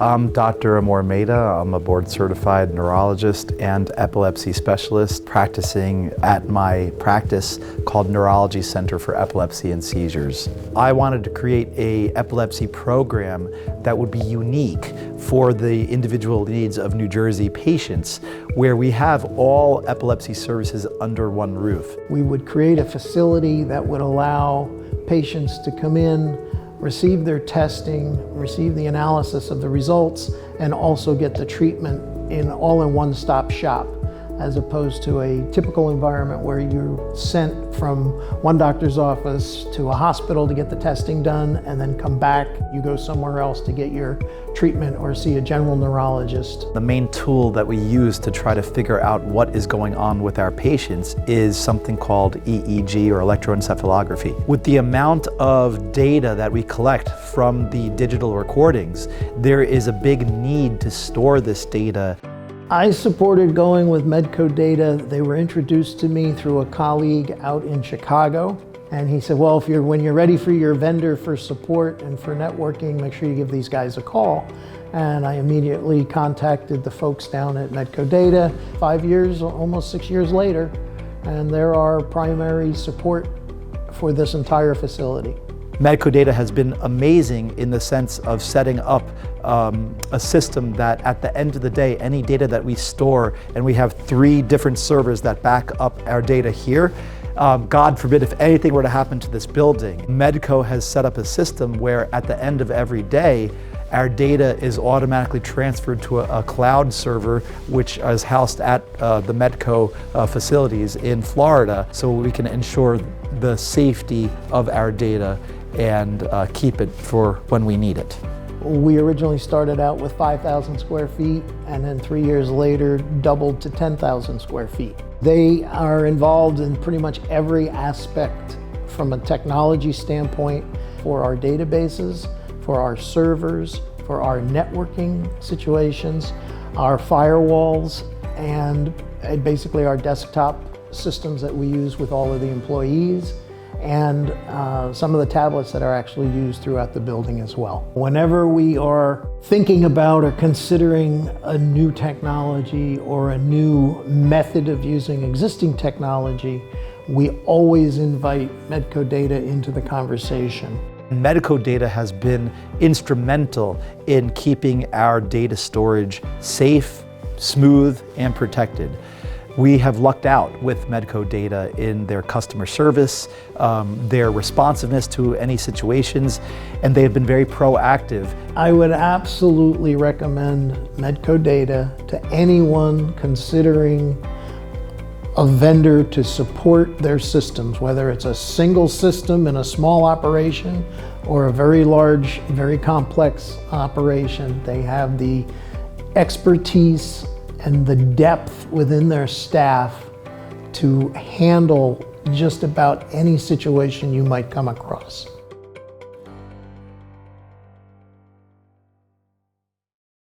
I'm Dr. Amor Mehta. I'm a board-certified neurologist and epilepsy specialist practicing at my practice called Neurology Center for Epilepsy and Seizures. I wanted to create an epilepsy program that would be unique for the individual needs of New Jersey patients, where we have all epilepsy services under one roof. We would create a facility that would allow patients to come in, receive their testing, receive the analysis of the results, and also get the treatment all in one-stop shop, as opposed to a typical environment where you're sent from one doctor's office to a hospital to get the testing done and then come back. You go somewhere else to get your treatment or see a general neurologist. The main tool that we use to try to figure out what is going on with our patients is something called EEG, or electroencephalography. With the amount of data that we collect from the digital recordings, there is a big need to store this data. I supported going with MedCo data. They were introduced to me through a colleague out in Chicago. And he said, well, when you're ready for your vendor for support and for networking, make sure you give these guys a call. And I immediately contacted the folks down at MedCo Data 5 years, almost 6 years later, and they're our primary support for this entire facility. MedCo Data has been amazing in the sense of setting up a system that at the end of the day, any data that we store, and we have 3 different servers that back up our data here, God forbid if anything were to happen to this building, MedCo has set up a system where at the end of every day, our data is automatically transferred to a cloud server, which is housed at the MedCo facilities in Florida, so we can ensure the safety of our data and keep it for when we need it. We originally started out with 5,000 square feet and then 3 years later doubled to 10,000 square feet. They are involved in pretty much every aspect from a technology standpoint for our databases, for our servers, for our networking situations, our firewalls, and basically our desktop systems that we use with all of the employees, and some of the tablets that are actually used throughout the building as well. Whenever we are thinking about or considering a new technology or a new method of using existing technology, we always invite MedCo Data into the conversation. MedCo Data has been instrumental in keeping our data storage safe, smooth, and protected. We have lucked out with MedCo Data in their customer service, their responsiveness to any situations, and they have been very proactive. I would absolutely recommend MedCo Data to anyone considering a vendor to support their systems, whether it's a single system in a small operation or a very large, very complex operation. They have the expertise and the depth within their staff to handle just about any situation you might come across.